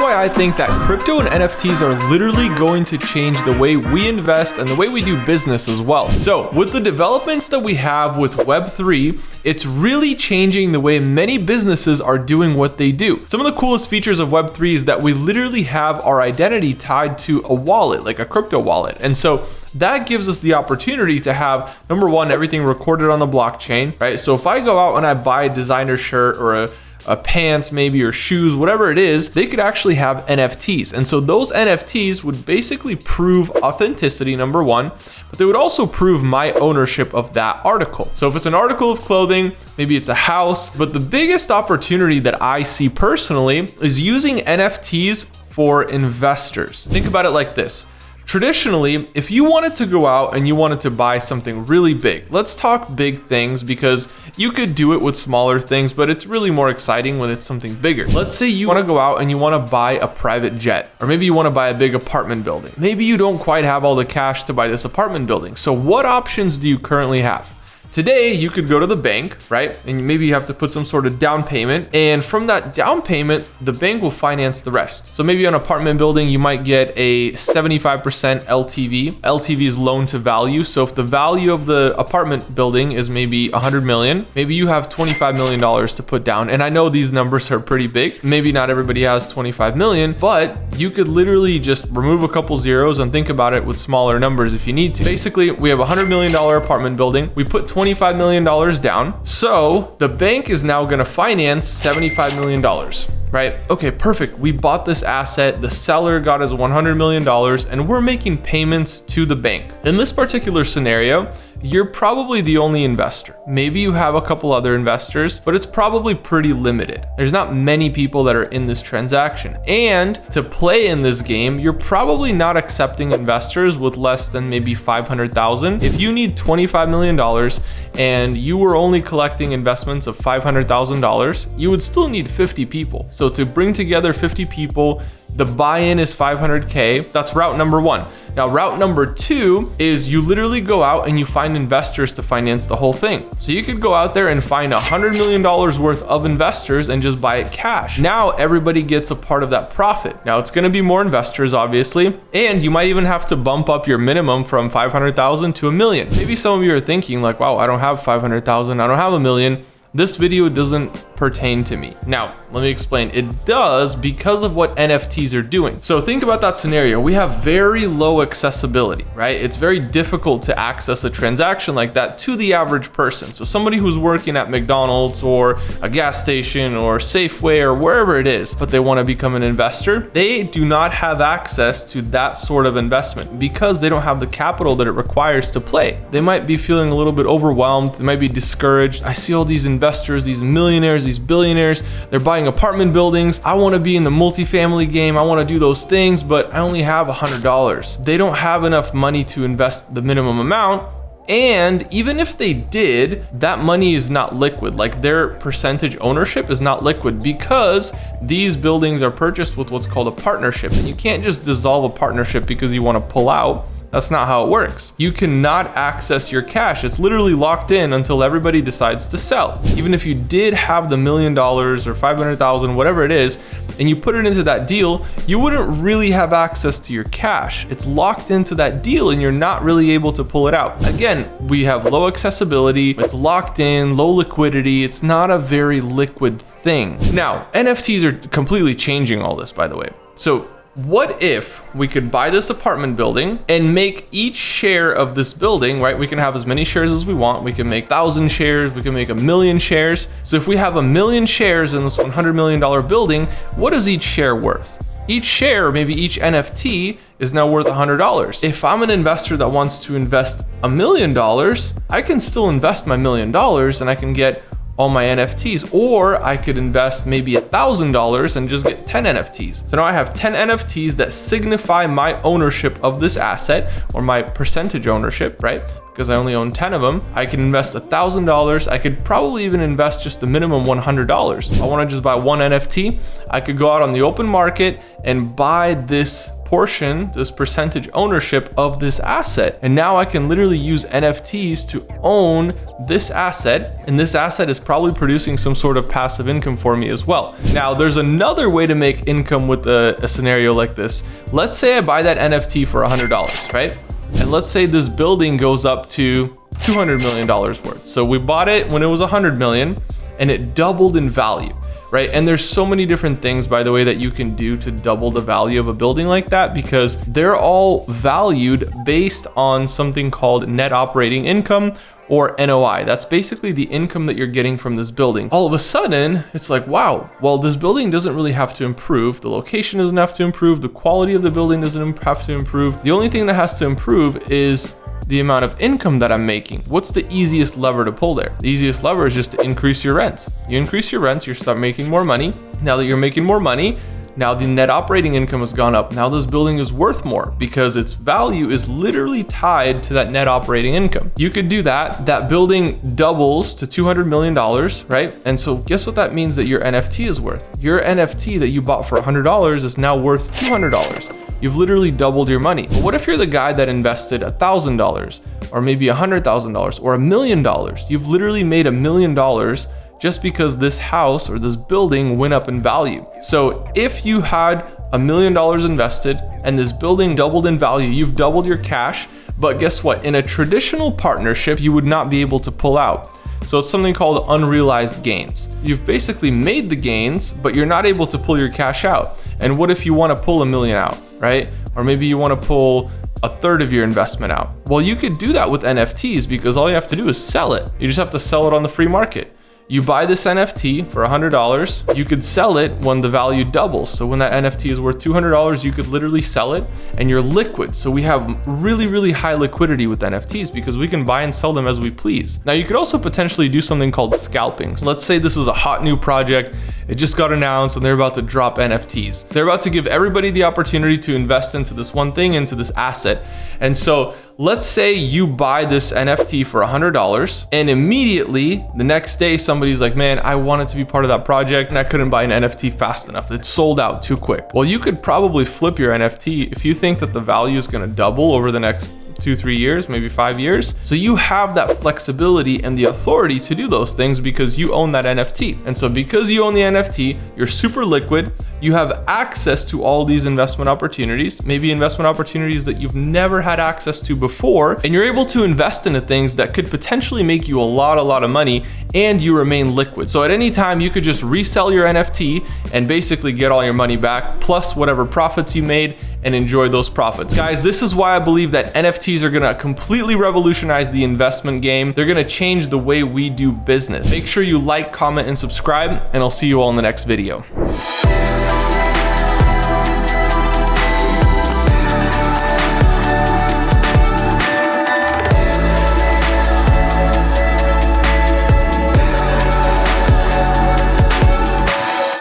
why I think that crypto and NFTs are literally going to change the way we invest and the way we do business as well. So with the developments that we have with Web3, it's really changing the way many businesses are doing what they do. Some of the coolest features of Web3 is that we literally have our identity tied to a wallet, like a crypto wallet. And so that gives us the opportunity to have, number one, everything recorded on the blockchain, right? So if I go out and I buy a designer shirt or a pants maybe, or shoes, whatever it is, they could actually have NFTs. And so those NFTs would basically prove authenticity, number one, but they would also prove my ownership of that article. So if it's an article of clothing, maybe it's a house, but the biggest opportunity that I see personally is using NFTs for investors. Think about it like this. Traditionally, if you wanted to go out and you wanted to buy something really big, let's talk big things because you could do it with smaller things, but it's really more exciting when it's something bigger. Let's say you want to go out and you want to buy a private jet, or maybe you want to buy a big apartment building. Maybe you don't quite have all the cash to buy this apartment building. So what options do you currently have? Today, you could go to the bank, right? And maybe you have to put some sort of down payment. And from that down payment, the bank will finance the rest. So maybe on an apartment building, you might get a 75% LTV. LTV is loan to value. So if the value of the apartment building is maybe 100 million, maybe you have $25 million to put down. And I know these numbers are pretty big. Maybe not everybody has 25 million, but you could literally just remove a couple zeros and think about it with smaller numbers if you need to. Basically, we have a $100 million apartment building. We put $25 million down. So the bank is now going to finance $75 million, right? Okay, perfect. We bought this asset. The seller got us $100 million and we're making payments to the bank. In this particular scenario, you're probably the only investor. Maybe you have a couple other investors, but it's probably pretty limited. There's not many people that are in this transaction. And to play in this game, you're probably not accepting investors with less than maybe 500,000. If you need $25 million and you were only collecting investments of $500,000, you would still need 50 people. So to bring together 50 people, the buy-in is 500K. That's route number one. Now, route number two is you literally go out and you find investors to finance the whole thing. So you could go out there and find $100 million worth of investors and just buy it cash. Now everybody gets a part of that profit. Now it's gonna be more investors, obviously, and you might even have to bump up your minimum from 500,000 to $1 million. Maybe some of you are thinking like, wow, I don't have 500,000, I don't have $1 million. This video doesn't pertain to me. Now, let me explain. It does because of what NFTs are doing. So think about that scenario. We have very low accessibility, right? It's very difficult to access a transaction like that to the average person. So somebody who's working at McDonald's or a gas station or Safeway or wherever it is, but they want to become an investor, they do not have access to that sort of investment because they don't have the capital that it requires to play. They might be feeling a little bit overwhelmed. They might be discouraged. I see all these investors, these millionaires, these billionaires, they're buying apartment buildings. I want to be in the multifamily game. I want to do those things, but I only have $100. They don't have enough money to invest the minimum amount. And even if they did, that money is not liquid. Like their percentage ownership is not liquid because these buildings are purchased with what's called a partnership. And you can't just dissolve a partnership because you want to pull out. That's not how it works. You cannot access your cash. It's literally locked in until everybody decides to sell. Even if you did have the $1 million or 500,000, whatever it is, and you put it into that deal, you wouldn't really have access to your cash. It's locked into that deal and you're not really able to pull it out. Again, we have low accessibility, it's locked in, low liquidity. It's not a very liquid thing. Now, NFTs are completely changing all this, by the way. So what if we could buy this apartment building and make each share of this building, right? We can have as many shares as we want. We can make 1,000 shares. We can make 1,000,000 shares. So if we have 1,000,000 shares in this $100 million building, what is each share worth? Each share, maybe each NFT, is now worth $100. If I'm an investor that wants to invest $1 million, I can still invest my $1 million and I can get all my NFTs, or I could invest maybe $1,000 and just get 10 NFTs. So now I have 10 NFTs that signify my ownership of this asset or my percentage ownership, right? Because I only own 10 of them. I can invest $1,000. I could probably even invest just the minimum $100. If I want to just buy one NFT, I could go out on the open market and buy this portion, this percentage ownership of this asset. And now I can literally use NFTs to own this asset, and this asset is probably producing some sort of passive income for me as well. Now, there's another way to make income with a scenario like this. Let's say I buy that NFT for $100, right? And let's say this building goes up to $200 million worth. So we bought it when it was 100 million and it doubled in value, right? And there's so many different things, by the way, that you can do to double the value of a building like that, because they're all valued based on something called net operating income, or NOI. That's basically the income that you're getting from this building. All of a sudden, it's like, wow, well, this building doesn't really have to improve. The location doesn't have to improve. The quality of the building doesn't have to improve. The only thing that has to improve is the amount of income that I'm making. What's the easiest lever to pull there? The easiest lever is just to increase your rent. You increase your rents, you start making more money. Now that you're making more money, now the net operating income has gone up. Now this building is worth more because its value is literally tied to that net operating income. You could do that. That building doubles to $200 million, right? And so guess what that means that your NFT is worth? Your NFT that you bought for $100 is now worth $200. You've literally doubled your money. But what if you're the guy that invested $1,000 or maybe $100,000 or $1 million? You've literally made $1 million just because this house or this building went up in value. So if you had $1 million invested and this building doubled in value, you've doubled your cash. But guess what? In a traditional partnership, you would not be able to pull out. So it's something called unrealized gains. You've basically made the gains, but you're not able to pull your cash out. And what if you want to pull $1 million out, right? Or maybe you want to pull a third of your investment out. Well, you could do that with NFTs because all you have to do is sell it. You just have to sell it on the free market. You buy this NFT for $100, you could sell it when the value doubles. So when that NFT is worth $200, you could literally sell it and you're liquid. So we have really, really high liquidity with NFTs because we can buy and sell them as we please. Now you could also potentially do something called scalping. So let's say this is a hot new project. It just got announced and they're about to drop NFTs. They're about to give everybody the opportunity to invest into this one thing, into this asset. And so let's say you buy this NFT for $100 and immediately the next day somebody's like, man, I wanted to be part of that project and I couldn't buy an NFT fast enough. It's sold out too quick. Well, you could probably flip your NFT if you think that the value is going to double over the next 2-3 years, maybe 5 years. So you have that flexibility and the authority to do those things because you own that NFT. And so because you own the NFT, you're super liquid. You have access to all these investment opportunities, maybe investment opportunities that you've never had access to before. And you're able to invest into things that could potentially make you a lot of money and you remain liquid. So at any time you could just resell your NFT and basically get all your money back plus whatever profits you made and enjoy those profits. Guys, this is why I believe that NFTs are gonna completely revolutionize the investment game. They're gonna change the way we do business. Make sure you like, comment, and subscribe, and I'll see you all in the next video.